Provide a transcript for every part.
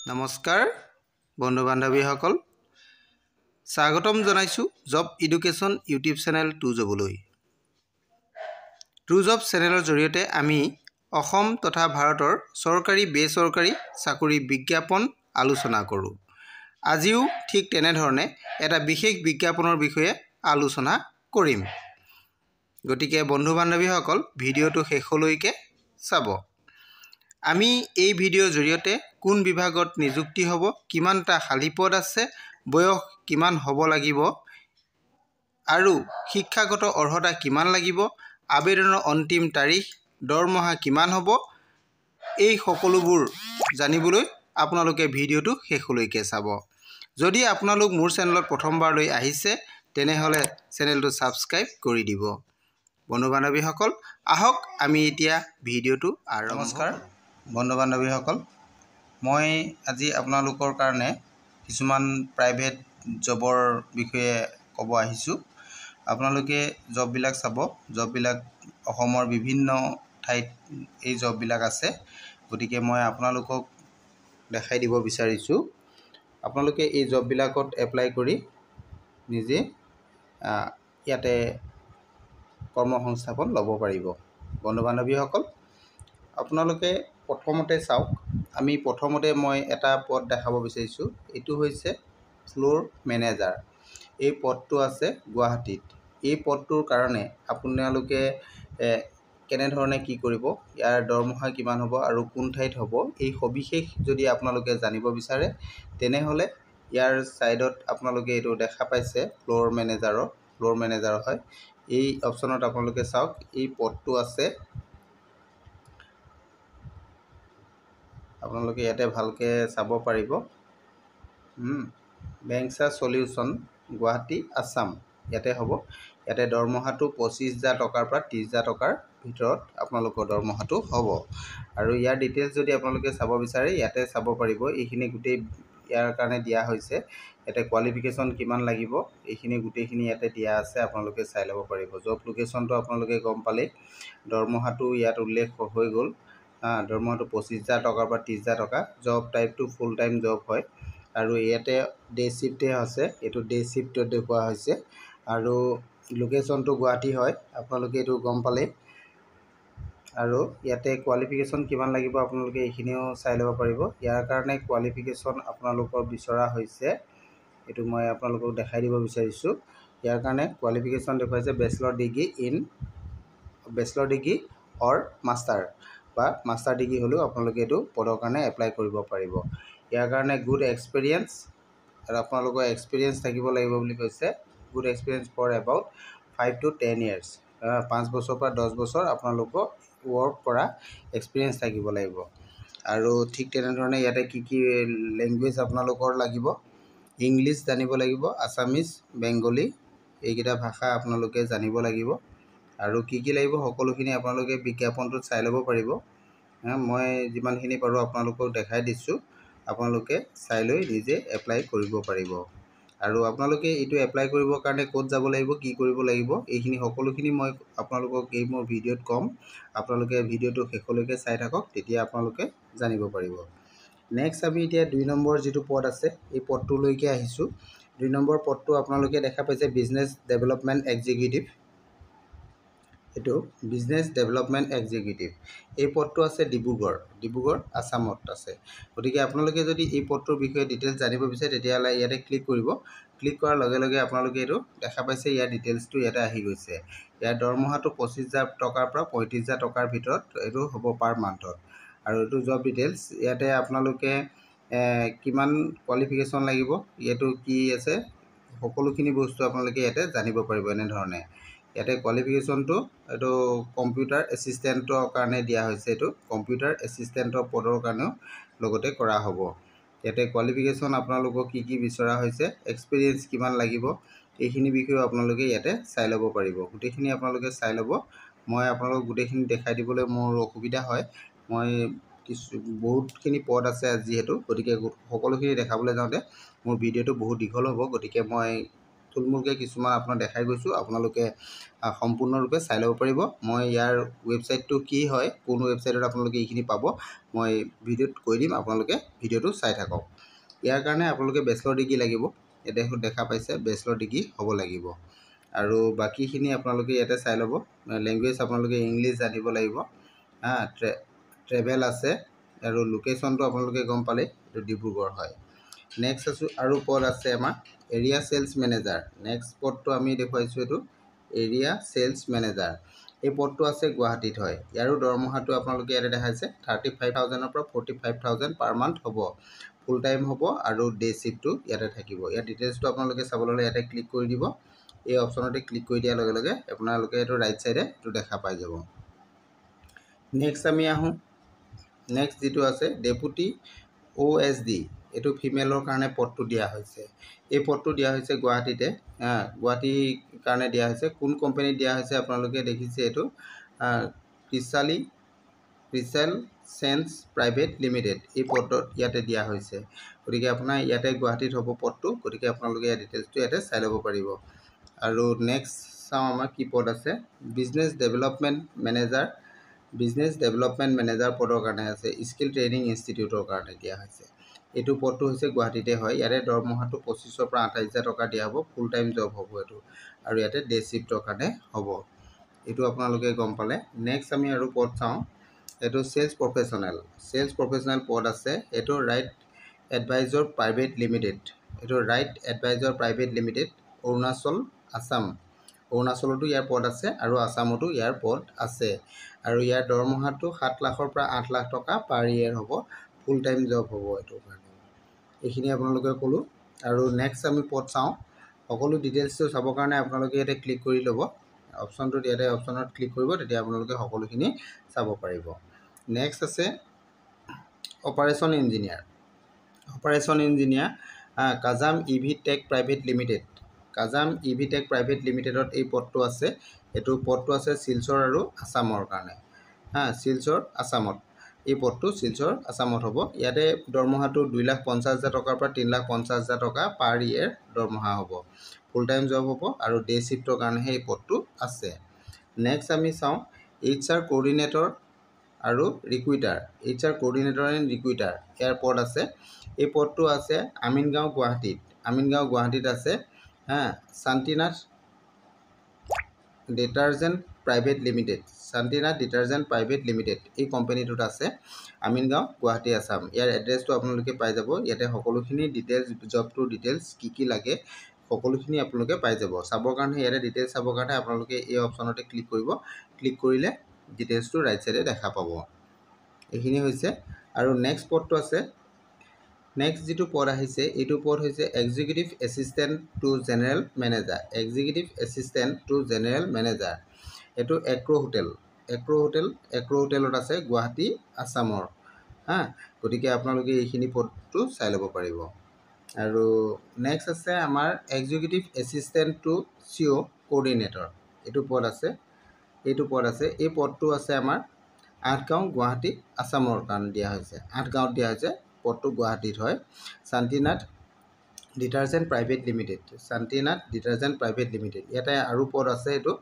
নমস্কাৰ বন্ধু বান্ধৱীসকল স্বাগতম জনাইছো job education YouTube channel to জবলৈ টু জব চেনেলৰ জৰিয়তে আমি অসম তথা ভাৰতৰ চৰকাৰী বেচৰকাৰী চাকৰি বিজ্ঞাপন আলোচনা কৰোঁ। আজিও ঠিক তেনেধৰণে এটা বিশেষ বিজ্ঞাপনৰ বিষয়ে আলোচনা কৰিম। গতিকে বন্ধু বান্ধৱীসকল ভিডিঅ'টো শেষলৈকে চাব। আমি এই ভিডিঅ'ৰ জৰিয়তে কোন বিভাগত নিযুক্তি হ'ব, কিমানটা খালী পদ আছে, বয়স কিমান হ'ব লাগিব আৰু শিক্ষাগত অৰ্হতা কিমান লাগিব, আবেদনৰ অন্তিম তাৰিখ, দৰমহা কিমান হ'ব, এই সকলোবোৰ জানিবলৈ আপোনালোকে ভিডিঅ'টো শেষলৈকে চাব। যদি আপোনালোক মোৰ চেনেলত প্ৰথমবাৰলৈ আহিছে তেনেহ'লে চেনেলটো ছাবস্ক্ৰাইব কৰি দিব। বন্ধু বান্ধৱীসকল আহক আমি এতিয়া ভিডিঅ'টো আৰম্ভ। নমস্কাৰ বন্ধু বান্ধৱীসকল, মই আজি আপোনালোকৰ কাৰণে কিছুমান প্ৰাইভেট জবৰ বিষয়ে ক'ব আহিছোঁ। আপোনালোকে জববিলাক চাব। জববিলাক অসমৰ বিভিন্ন ঠাইত এই জববিলাক আছে। গতিকে মই আপোনালোকক দেখাই দিব বিচাৰিছোঁ। আপোনালোকে এই জববিলাকত এপ্লাই কৰি নিজে ইয়াতে কৰ্মসংস্থাপন ল'ব পাৰিব। বন্ধু বান্ধৱীসকল আপোনালোকে প্ৰথমতে চাওক। আমি প্ৰথমতে মই এটা পদ দেখাব বিচাৰিছোঁ। এইটো হৈছে ফ্ল'ৰ মেনেজাৰ। এই পদটো আছে গুৱাহাটীত। এই পদটোৰ কাৰণে আপোনালোকে কেনেধৰণে কি কৰিব, ইয়াৰ দৰমহা কিমান হ'ব আৰু কোন ঠাইত হ'ব, এই সবিশেষ যদি আপোনালোকে জানিব বিচাৰে তেনেহ'লে ইয়াৰ ছাইডত আপোনালোকে এইটো দেখা পাইছে ফ্ল'ৰ মেনেজাৰৰ হয়। এই অপশ্যনত আপোনালোকে চাওক। এই পদটো আছে। আপোনালোকে ইয়াতে ভালকৈ চাব পাৰিব। বেংচা সলিউশ্যন গুৱাহাটী আছাম ইয়াতে হ'ব। ইয়াতে দৰমহাটো 25,000 টকাৰ পৰা 30,000 টকাৰ ভিতৰত আপোনালোকৰ দৰমহাটো হ'ব। আৰু ইয়াৰ ডিটেইলছ যদি আপোনালোকে চাব বিচাৰে ইয়াতে চাব পাৰিব। এইখিনি গোটেই ইয়াৰ কাৰণে দিয়া হৈছে। ইয়াতে কোৱালিফিকেশ্যন কিমান লাগিব এইখিনি গোটেইখিনি ইয়াতে দিয়া আছে। আপোনালোকে চাই ল'ব পাৰিব। জব লোকেশ্যনটো আপোনালোকে গম পালেই। দৰমহাটো ইয়াত উল্লেখ হৈ গ'ল। দৰমহাটো 25,000 টকাৰ পৰা 30,000 টকা। জব টাইপটো ফুল টাইম জব হয় আৰু ইয়াতে ডে শ্বিফ্টে আছে। এইটো ডে শ্বিফ্টত দেখুওৱা হৈছে আৰু লোকেশ্যনটো গুৱাহাটী হয়। আপোনালোকে এইটো গম পালেই। আৰু ইয়াতে কোৱালিফিকেশ্যন কিমান লাগিব আপোনালোকে এইখিনিও চাই ল'ব পাৰিব। ইয়াৰ কাৰণে কোৱালিফিকেশ্যন আপোনালোকৰ বিচৰা হৈছে, এইটো মই আপোনালোকক দেখাই দিব বিচাৰিছোঁ। ইয়াৰ কাৰণে কোৱালিফিকেশ্যন দেখুৱাইছে বেচেলৰ ডিগ্ৰী অৰ মাষ্টাৰ বা মাষ্টাৰ ডিগ্ৰী হ'লেও আপোনালোকে এইটো পদৰ কাৰণে এপ্লাই কৰিব পাৰিব। ইয়াৰ কাৰণে গুড এক্সপিৰিয়েঞ্চ আৰু আপোনালোকৰ এক্সপিৰিয়েঞ্চ থাকিব লাগিব বুলি কৈছে। Good experience for about 5 to 10 years। 5 বছৰ পৰা 10 বছৰ আপোনালোকৰ ৱৰ্ক কৰা এক্সপিৰিয়েঞ্চ থাকিব লাগিব। আৰু ঠিক তেনেধৰণে ইয়াতে কি কি লেংগুৱেজ আপোনালোকৰ লাগিব, ইংলিছ জানিব লাগিব, আছামিজ, বেংগলী এইকেইটা ভাষা আপোনালোকে জানিব লাগিব। আৰু কি কি লাগিব সকলোখিনি আপোনালোকে বিজ্ঞাপনটোত চাই ল'ব পাৰিব। মই যিমানখিনি পাৰোঁ আপোনালোকক দেখাই দিছোঁ। আপোনালোকে চাই লৈ নিজে এপ্লাই কৰিব পাৰিব। আৰু আপোনালোকে এইটো এপ্লাই কৰিবৰ কাৰণে ক'ত যাব লাগিব, কি কৰিব লাগিব, এইখিনি সকলোখিনি মই আপোনালোকক এই মোৰ ভিডিঅ'ত ক'ম। আপোনালোকে ভিডিঅ'টো শেষলৈকে চাই থাকক, তেতিয়া আপোনালোকে জানিব পাৰিব। নেক্সট আমি এতিয়া 2 নম্বৰ যিটো পদ আছে এই পদটোলৈকে আহিছোঁ। 2 নম্বৰ পদটো আপোনালোকে দেখা পাইছে বিজনেছ ডেভেলপমেণ্ট এক্সিকিউটিভ। এইটো বিজনেছ ডেভেলপমেণ্ট এক্সিকিউটিভ। এই পদটো আছে ডিব্ৰুগড় আছামত আছে। গতিকে আপোনালোকে যদি এই পদটোৰ বিষয়ে ডিটেইলছ জানিব বিচাৰে তেতিয়াহ'লে ইয়াতে ক্লিক কৰিব। ক্লিক কৰাৰ লগে লগে আপোনালোকে এইটো দেখা পাইছে। ইয়াৰ ডিটেইলছটো ইয়াতে আহি গৈছে। ইয়াৰ দৰমহাটো 25,000 টকাৰ পৰা 35,000 টকাৰ ভিতৰত এইটো হ'ব পাৰ মান্থত। আৰু এইটো জব ডিটেইলছ ইয়াতে আপোনালোকে কিমান কোৱালিফিকেশ্যন লাগিব, এইটো কি আছে সকলোখিনি বস্তু আপোনালোকে ইয়াতে জানিব পাৰিব। এনেধৰণে ইয়াতে কোৱালিফিকেশ্যনটো এইটো কম্পিউটাৰ এছিষ্টেণ্টৰ কাৰণে দিয়া হৈছে। এইটো কম্পিউটাৰ এছিষ্টেণ্টৰ পদৰ কাৰণেও লগতে কৰা হ'ব। ইয়াতে কোৱালিফিকেশ্যন আপোনালোকক কি কি বিচৰা হৈছে, এক্সপিৰিয়েঞ্চ কিমান লাগিব এইখিনি বিষয়েও আপোনালোকে ইয়াতে চাই ল'ব পাৰিব। গোটেইখিনি আপোনালোকে চাই ল'ব। মই আপোনালোকক গোটেইখিনি দেখাই দিবলৈ মোৰ অসুবিধা হয়। মই বহুতখিনি পদ আছে যিহেতু, গতিকে সকলোখিনি দেখাবলৈ যাওঁতে মোৰ ভিডিঅ'টো বহুত দীঘল হ'ব। গতিকে মই থুলমূলকৈ কিছুমান আপোনাক দেখাই গৈছোঁ, আপোনালোকে সম্পূৰ্ণৰূপে চাই ল'ব পাৰিব। মই ইয়াৰ ৱেবছাইটটো কি হয়, কোন ৱেবছাইটত আপোনালোকে এইখিনি পাব, মই ভিডিঅ'ত কৈ দিম, আপোনালোকে ভিডিঅ'টো চাই থাকক। ইয়াৰ কাৰণে আপোনালোকে বেচেলৰ ডিগ্ৰী লাগিব, ইয়াতে দেখা পাইছে বেচেলৰ ডিগ্ৰী হ'ব লাগিব। আৰু বাকীখিনি আপোনালোকে ইয়াতে চাই ল'ব। লেংগুৱেজ আপোনালোকে ইংলিছ জানিব লাগিব। ট্ৰেভেল আছে, আৰু লোকেশ্যনটো আপোনালোকে গম পালে এইটো ডিব্ৰুগড় হয়। নেক্সট আছোঁ আৰু পদ আছে আমাৰ এৰিয়া চেলছ মেনেজাৰ। নেক্সট পদটো আমি দেখুৱাইছোঁ, এইটো এৰিয়া চেলছ মেনেজাৰ। এই পদটো আছে গুৱাহাটীত হয়। ইয়াৰো দৰমহাটো আপোনালোকে ইয়াতে দেখাইছে 35,000 পৰা 45,000 পাৰ মান্থ হ'ব। ফুল টাইম হ'ব আৰু ডে শ্বিফ্টটো ইয়াতে থাকিব। ইয়াৰ ডিটেইলছটো আপোনালোকে চাবলৈ হ'লে ইয়াতে ক্লিক কৰি দিব। এই অপশ্যনতে ক্লিক কৰি দিয়াৰ লগে লগে আপোনালোকে এইটো ৰাইট চাইডে এইটো দেখা পাই যাব। নেক্সট আমি আহোঁ, নেক্সট যিটো আছে ডেপুটি OSD, এইটো ফিমেলৰ কাৰণে পদটো দিয়া হৈছে। এই পদটো দিয়া হৈছে গুৱাহাটীতে, গুৱাহাটীৰ কাৰণে দিয়া হৈছে। কোন কোম্পানীত দিয়া হৈছে আপোনালোকে দেখিছে, এইটো ক্ৰিচাল চেঞ্চ প্ৰাইভেট লিমিটেড, এই পদত ইয়াতে দিয়া হৈছে। গতিকে আপোনাৰ ইয়াতে গুৱাহাটীত হ'ব পদটো, গতিকে আপোনালোকে ইয়াৰ ডিটেইলছটো ইয়াতে চাই ল'ব পাৰিব। আৰু নেক্সট চাওঁ আমাৰ কি পদ আছে, business development manager. Business development manager পদৰ কাৰণে আছে, স্কিল ট্ৰেইনিং ইনষ্টিটিউটৰ কাৰণে দিয়া হৈছে। এইটো পদটো হৈছে গুৱাহাটীতে হয়। ইয়াতে দৰমহাটো 25,000 পৰা 28,000 টকা দিয়া হ'ব। ফুল টাইম জব হ'ব এইটো, আৰু ইয়াতে ডে শ্বিফ্টৰ কাৰণে হ'ব। এইটো আপোনালোকে গম পালে। নেক্সট আমি আৰু পদ চাওঁ, এইটো চেলছ প্ৰফেশ্যনেল। চেলছ প্ৰফেশ্যনেল পদ আছে, এইটো ৰাইট এডভাইজৰ প্ৰাইভেট লিমিটেড। এইটো right adviser private limited, Arunachal, Assam. অৰুণাচলতো ইয়াৰ পদ আছে আৰু আছামতো ইয়াৰ পদ আছে। আৰু ইয়াৰ দৰমহাটো 7 লাখৰ পৰা 8 লাখ টকা পাৰ ইয়েৰ হ'ব। ফুল টাইম জব হ'ব এইটো কাৰণে। এইখিনি আপোনালোকে ক'লোঁ। আৰু নেক্সট আমি পদ চাওঁ। সকলো ডিটেইলছটো চাবৰ কাৰণে আপোনালোকে ইয়াতে ক্লিক কৰি ল'ব, অপশ্যনটোত ইয়াতে অপশ্যনত ক্লিক কৰিব, তেতিয়া আপোনালোকে সকলোখিনি চাব পাৰিব। নেক্সট আছে operation engineer. Operation engineer Kazam EV tech private limited. Kazam EV tech private লিমিটেডত এই পদটো আছে। এইটো পদটো আছে শিলচৰ আৰু আছামৰ কাৰণে, শিলচৰ আছামত। এই পদটো শিলচৰ আছামত হ'ব। ইয়াতে দৰমহাটো 2,50,000 টকাৰ পৰা 3,50,000 টকা পাৰ ইয়েৰ দৰমহা হ'ব। ফুল টাইম জব হ'ব আৰু ডে শ্বিফ্টৰ কাৰণেহে এই পদটো আছে। নেক্সট আমি চাওঁ HR কোঅৰ্ডিনেটৰ আৰু ৰিক্ৰুইটাৰ। HR কোঅৰ্ডিনেটৰ এণ্ড ৰিক্ৰুইটাৰ, ইয়াৰ পদ আছে। এই পদটো আছে আমিনগাঁও গুৱাহাটীত। আমিনগাঁও গুৱাহাটীত আছে। Shantinath detergent private limited. Shantinath detergent private limited, এই কোম্পানীটোত আছে। আমিনগাঁও গুৱাহাটী আছাম। ইয়াৰ এড্ৰেছটো আপোনালোকে পাই যাব। ইয়াতে সকলোখিনি ডিটেইলছ, জবটোৰ ডিটেইলছ কি কি লাগে সকলোখিনি আপোনালোকে পাই যাব। চাবৰ কাৰণে ইয়াতে ডিটেইলছ চাবৰ কাৰণে আপোনালোকে এই অপশ্যনতে ক্লিক কৰিব। ক্লিক কৰিলে ডিটেইলছটো ৰাইট চাইডে দেখা পাব। এইখিনি হৈছে। আৰু নেক্সট পদটো আছে, নেক্সট যিটো পদ আহিছে এইটো পদ হৈছে executive assistant to general manager. Executive assistant to general manager, এইটো এক্ৰ হোটেলত আছে গুৱাহাটী আছামৰ। গতিকে আপোনালোকে এইখিনি পদটো চাই ল'ব পাৰিব। আৰু নেক্সট আছে আমাৰ executive assistant to CO coordinator, এইটো পদ আছে। এইটো পদ আছে, এই পদটো আছে আমাৰ 8 গাঁও গুৱাহাটী আছামৰ কাৰণে দিয়া হৈছে। 8 গাঁৱত দিয়া হৈছে, পদটো গুৱাহাটীত হয়। Shantinath detergent private limited. Shantinath detergent private limited, ইয়াতে আৰু পদ আছে এইটো।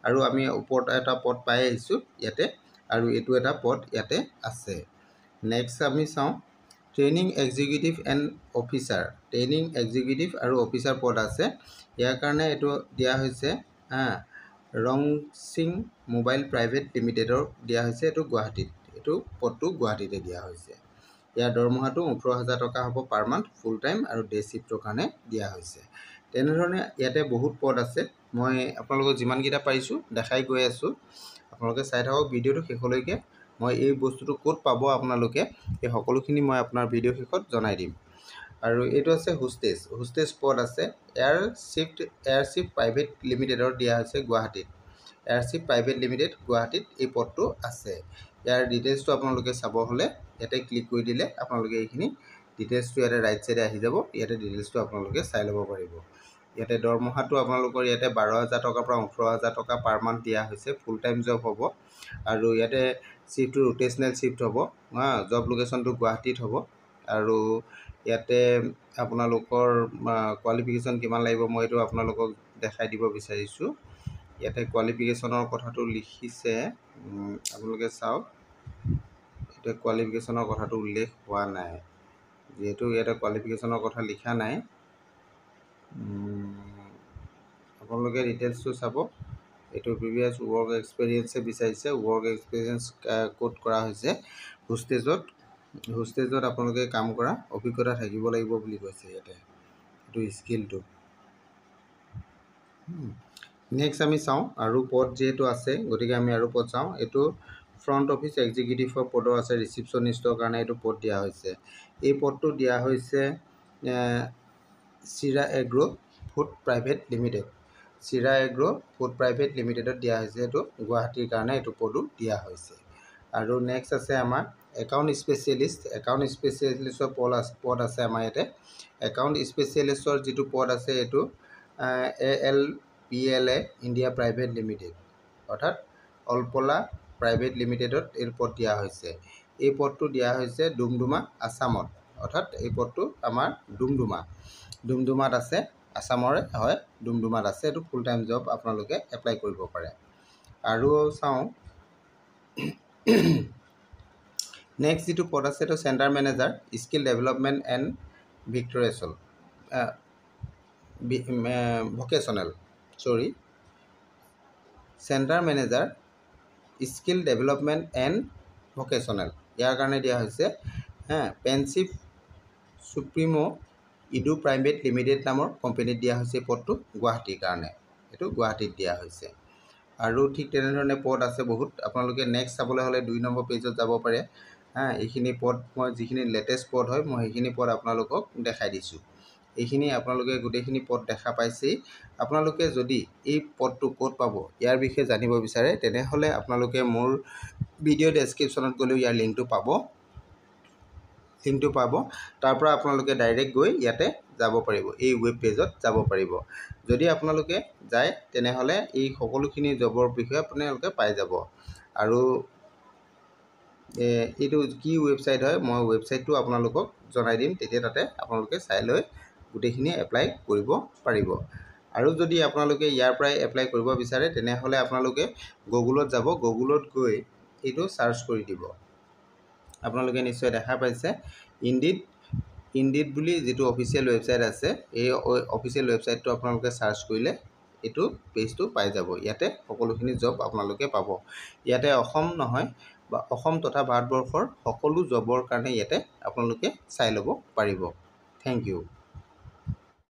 আৰু আমি ওপৰত এটা পদ পাই আহিছোঁ ইয়াতে, আৰু এইটো এটা পদ ইয়াতে আছে। নেক্সট আমি চাওঁ training executive and officer. Training executive আৰু অফিচাৰ পদ আছে। ইয়াৰ কাৰণে এইটো দিয়া হৈছে ৰংচিং মোবাইল প্ৰাইভেট লিমিটেডৰ দিয়া হৈছে। এইটো গুৱাহাটীত, এইটো পদটো গুৱাহাটীতে দিয়া হৈছে। ইয়াৰ দৰমহাটো 18,000 টকা হ'ব পাৰ মান্থ, ফুল টাইম আৰু ডে শ্বিফ্টৰ কাৰণে দিয়া হৈছে। তেনেধৰণে ইয়াতে বহুত পদ আছে। মই আপোনালোকক যিমানকেইটা পাৰিছোঁ দেখাই গৈ আছোঁ। আপোনালোকে চাই থাকক ভিডিঅ'টো শেষলৈকে। মই এই বস্তুটো ক'ত পাব আপোনালোকে, এই সকলোখিনি মই আপোনাৰ ভিডিঅ' শেষত জনাই দিম। আৰু এইটো আছে হোষ্টেজ পদ আছে। এয়াৰশ্বিপ প্ৰাইভেট লিমিটেডৰ দিয়া হৈছে গুৱাহাটীত। এয়াৰশ্বিপ প্ৰাইভেট লিমিটেড গুৱাহাটীত এই পদটো আছে। ইয়াৰ ডিটেইলছটো আপোনালোকে চাব হ'লে ইয়াতে ক্লিক কৰি দিলে আপোনালোকে এইখিনি ডিটেইলছটো ইয়াতে ৰাইট চাইডে আহি যাব। ইয়াতে ডিটেইলছটো আপোনালোকে চাই ল'ব পাৰিব। ইয়াতে দৰমহাটো আপোনালোকৰ ইয়াতে 12,000 টকাৰ পৰা 18,000 টকা পাৰ মান্থ দিয়া হৈছে। ফুল টাইম জব হ'ব। আৰু ইয়াতে শ্বিফ্টটো ৰোটেচনেল শ্বিফ্ট হ'ব। জব লোকেশ্যনটো গুৱাহাটীত হ'ব। আৰু ইয়াতে আপোনালোকৰ কোৱালিফিকেশ্যন কিমান লাগিব মই এইটো আপোনালোকক দেখাই দিব বিচাৰিছোঁ। ইয়াতে কোৱালিফিকেশ্যনৰ কথাটো লিখিছে, আপোনালোকে চাওক। ইয়াতে কোৱালিফিকেশ্যনৰ কথাটো উল্লেখ হোৱা নাই, যিহেতু ইয়াতে কোৱালিফিকেশ্যনৰ কথা লিখা নাই। আপোনালোকে ডিটেইলছটো চাব। এইটো প্ৰিভিয়াছ ৱৰ্ক এক্সপেৰিয়েঞ্চে বিচাৰিছে। ৱৰ্ক এক্সপেৰিয়েঞ্চ কোড কৰা হৈছে হোষ্টেজত আপোনালোকে কাম কৰা অভিজ্ঞতা থাকিব লাগিব বুলি কৈছে ইয়াতে, এইটো স্কিলটো। নেক্সট আমি চাওঁ আৰু পদ যিহেতু আছে, গতিকে আমি আৰু পদ চাওঁ। এইটো ফ্ৰণ্ট অফিচ এক্সিকিউটিভৰ পদো আছে, ৰিচিপশ্যনিষ্টৰ কাৰণে এইটো পদ দিয়া হৈছে। এই পদটো দিয়া হৈছে চিৰা এগ্ৰ' ফুড প্ৰাইভেট লিমিটেড। চিৰা এগ্ৰ' ফুড প্ৰাইভেট লিমিটেডত দিয়া হৈছে। এইটো গুৱাহাটীৰ কাৰণে এইটো পদো দিয়া হৈছে। আৰু নেক্সট আছে আমাৰ একাউণ্ট স্পেচিয়েলিষ্ট। একাউণ্ট স্পেচিয়েলিষ্টৰ পদ আছে আমাৰ ইয়াতে। একাউণ্ট স্পেচিয়েলিষ্টৰ যিটো পদ আছে এইটো ALPLA ইণ্ডিয়া প্ৰাইভেট লিমিটেড, অৰ্থাৎ অল্পলা প্ৰাইভেট লিমিটেডত এই পদ দিয়া হৈছে। এই পদটো দিয়া হৈছে ডুমডুমা, আছামত, অৰ্থাৎ এই পদটো আমাৰ ডুমডুমাত আছে, আছামৰে হয়, ডুমডুমাত আছে। এইটো ফুল টাইম জব, আপোনালোকে এপ্লাই কৰিব পাৰে। আৰু চাওঁ নেক্সট যিটো পদ আছে এইটো centre manager skill development and centre manager skill development and vocational, ইয়াৰ কাৰণে দিয়া হৈছে pensive supremo edu private limited নামৰ কোম্পানীত দিয়া হৈছে। এই পদটো গুৱাহাটীৰ কাৰণে, এইটো গুৱাহাটীত দিয়া হৈছে। আৰু ঠিক তেনেধৰণে পদ আছে বহুত। আপোনালোকে নেক্সট চাবলৈ হ'লে 2 নম্বৰ পেজত যাব পাৰে। এইখিনি পদ মই যিখিনি লেটেষ্ট পদ হয় মই সেইখিনি পদ আপোনালোকক দেখাই দিছোঁ। এইখিনি আপোনালোকে গোটেইখিনি পদ দেখা পাইছেই। আপোনালোকে যদি এই পদটো ক'ত পাব ইয়াৰ বিষয়ে জানিব বিচাৰে তেনেহ'লে আপোনালোকে মোৰ ভিডিঅ' ডেছক্ৰিপশ্যনত গ'লেও ইয়াৰ লিংকটো পাব। তাৰ পৰা আপোনালোকে ডাইৰেক্ট গৈ ইয়াতে যাব পাৰিব, এই ৱেব পেজত যাব পাৰিব। যদি আপোনালোকে যায় তেনেহ'লে এই সকলোখিনি জবৰ বিষয়ে আপোনালোকে পাই যাব। আৰু এইটো কি ৱেবছাইট হয় মই ৱেবছাইটটো আপোনালোকক জনাই দিম, তেতিয়া তাতে আপোনালোকে চাই লৈ গোটেইখিনি এপ্লাই কৰিব পাৰিব। আৰু যদি আপোনালোকে ইয়াৰ পৰাই এপ্লাই কৰিব বিচাৰে তেনেহ'লে আপোনালোকে গুগলত যাব, গুগলত গৈ এইটো চাৰ্চ কৰি দিব। আপোনালোকে নিশ্চয় দেখা পাইছে ইণ্ডিড বুলি যিটো অফিচিয়েল ৱেবছাইট আছে, এই অফিচিয়েল ৱেবছাইটটো আপোনালোকে চাৰ্চ কৰিলে এইটো পেজটো পাই যাব। ইয়াতে সকলোখিনি জব আপোনালোকে পাব। ইয়াতে অসম নহয় বা অসম তথা ভাৰতবৰ্ষৰ সকলো জবৰ কাৰণে ইয়াতে আপোনালোকে চাই ল'ব পাৰিব। Thank U.